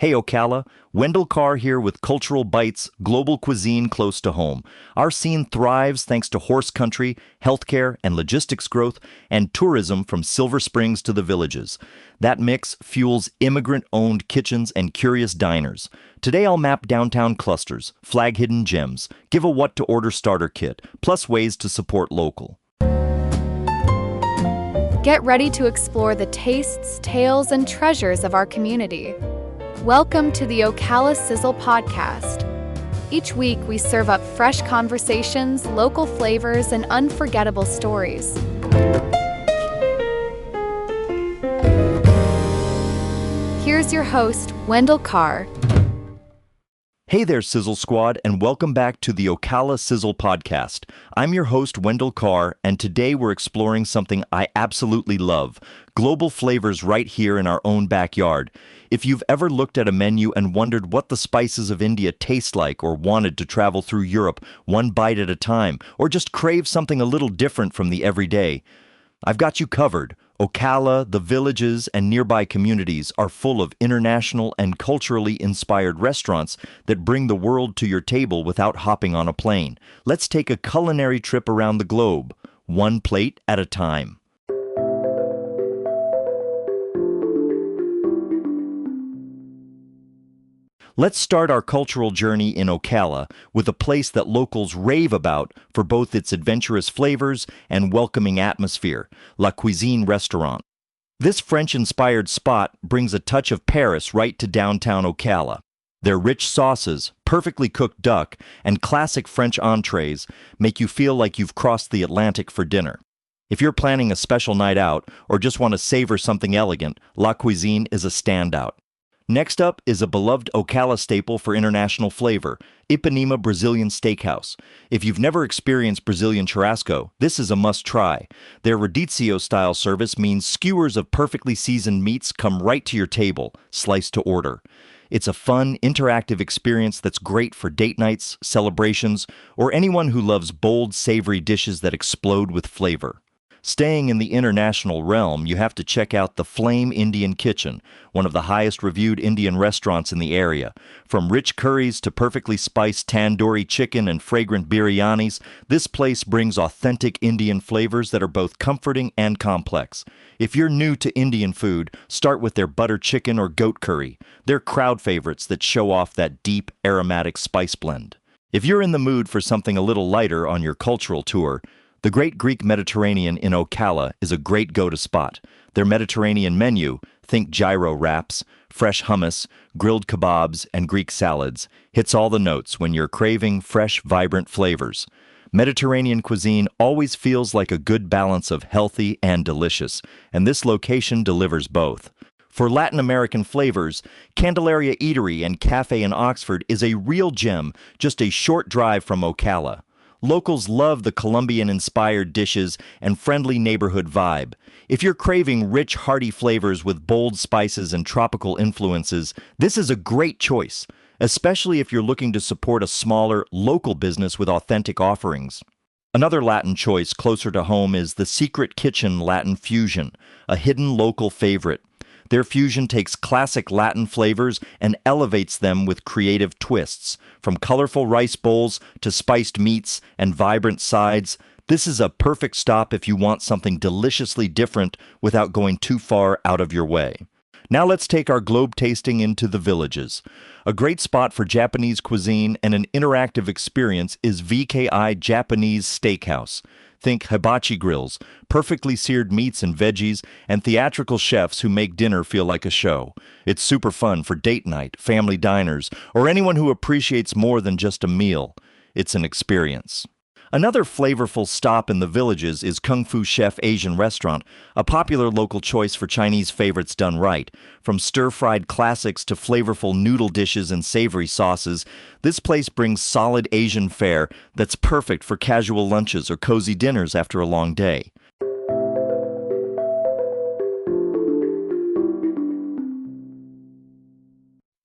Hey Ocala, Wendell Carr here with Cultural Bites, global cuisine close to home. Our scene thrives thanks to horse country, healthcare, and logistics growth, and tourism from Silver Springs to the villages. That mix fuels immigrant-owned kitchens and curious diners. Today I'll map downtown clusters, flag hidden gems, give a what-to-order starter kit, plus ways to support local. Get ready to explore the tastes, tales, and treasures of our community. Welcome to the Ocala Sizzle podcast. Each week, we serve up fresh conversations, local flavors, and unforgettable stories. Here's your host, Wendell Carr. Hey there, Sizzle Squad, and welcome back to the Ocala Sizzle podcast. I'm your host, Wendell Carr, and today we're exploring something I absolutely love, global flavors right here in our own backyard. If you've ever looked at a menu and wondered what the spices of India taste like, or wanted to travel through Europe one bite at a time, or just crave something a little different from the everyday, I've got you covered. Ocala, the villages, and nearby communities are full of international and culturally inspired restaurants that bring the world to your table without hopping on a plane. Let's take a culinary trip around the globe, one plate at a time. Let's start our cultural journey in Ocala with a place that locals rave about for both its adventurous flavors and welcoming atmosphere, La Cuisine restaurant. This French-inspired spot brings a touch of Paris right to downtown Ocala. Their rich sauces, perfectly cooked duck, and classic French entrees make you feel like you've crossed the Atlantic for dinner. If you're planning a special night out or just want to savor something elegant, La Cuisine is a standout. Next up is a beloved Ocala staple for international flavor, Ipanema Brazilian Steakhouse. If you've never experienced Brazilian churrasco, this is a must-try. Their radicchio-style service means skewers of perfectly seasoned meats come right to your table, sliced to order. It's a fun, interactive experience that's great for date nights, celebrations, or anyone who loves bold, savory dishes that explode with flavor. Staying in the international realm, you have to check out the Flame Indian Kitchen, one of the highest reviewed Indian restaurants in the area. From rich curries to perfectly spiced tandoori chicken and fragrant biryanis, this place brings authentic Indian flavors that are both comforting and complex. If you're new to Indian food, start with their butter chicken or goat curry. They're crowd favorites that show off that deep, aromatic spice blend. If you're in the mood for something a little lighter on your cultural tour, the Great Greek Mediterranean in Ocala is a great go-to spot. Their Mediterranean menu, think gyro wraps, fresh hummus, grilled kebabs, and Greek salads, hits all the notes when you're craving fresh, vibrant flavors. Mediterranean cuisine always feels like a good balance of healthy and delicious, and this location delivers both. For Latin American flavors, Candelaria Eatery and Cafe in Oxford is a real gem, just a short drive from Ocala. Locals love the Colombian-inspired dishes and friendly neighborhood vibe. If you're craving rich, hearty flavors with bold spices and tropical influences, this is a great choice, especially if you're looking to support a smaller, local business with authentic offerings. Another Latin choice closer to home is the Secret Kitchen Latin Fusion, a hidden local favorite. Their fusion takes classic Latin flavors and elevates them with creative twists. From colorful rice bowls to spiced meats and vibrant sides, this is a perfect stop if you want something deliciously different without going too far out of your way. Now let's take our globe tasting into the villages. A great spot for Japanese cuisine and an interactive experience is VKI Japanese Steakhouse. Think hibachi grills, perfectly seared meats and veggies, and theatrical chefs who make dinner feel like a show. It's super fun for date night, family diners, or anyone who appreciates more than just a meal. It's an experience. Another flavorful stop in the villages is Kung Fu Chef Asian Restaurant, a popular local choice for Chinese favorites done right. From stir-fried classics to flavorful noodle dishes and savory sauces, this place brings solid Asian fare that's perfect for casual lunches or cozy dinners after a long day.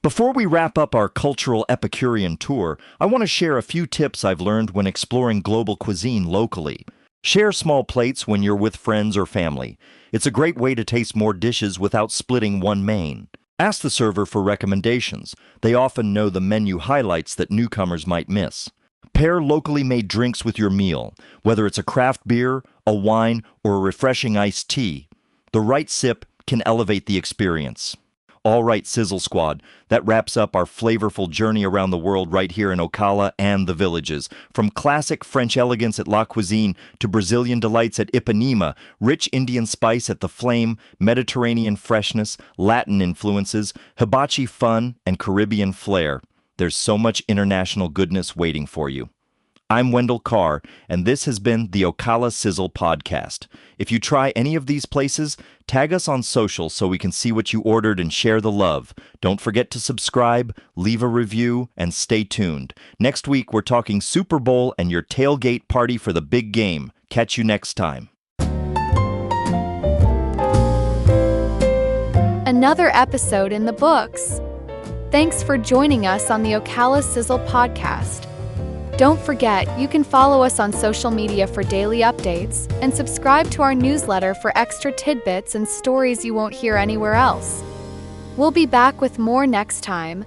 Before we wrap up our cultural Epicurean tour, I want to share a few tips I've learned when exploring global cuisine locally. Share small plates when you're with friends or family. It's a great way to taste more dishes without splitting one main. Ask the server for recommendations. They often know the menu highlights that newcomers might miss. Pair locally made drinks with your meal, whether it's a craft beer, a wine, or a refreshing iced tea. The right sip can elevate the experience. All right, Sizzle Squad, that wraps up our flavorful journey around the world right here in Ocala and the villages. From classic French elegance at La Cuisine to Brazilian delights at Ipanema, rich Indian spice at the Flame, Mediterranean freshness, Latin influences, hibachi fun, and Caribbean flair. There's so much international goodness waiting for you. I'm Wendell Carr, and this has been the Ocala Sizzle podcast. If you try any of these places, tag us on social so we can see what you ordered and share the love. Don't forget to subscribe, leave a review, and stay tuned. Next week, we're talking Super Bowl and your tailgate party for the big game. Catch you next time. Another episode in the books. Thanks for joining us on the Ocala Sizzle podcast. Don't forget, you can follow us on social media for daily updates and subscribe to our newsletter for extra tidbits and stories you won't hear anywhere else. We'll be back with more next time.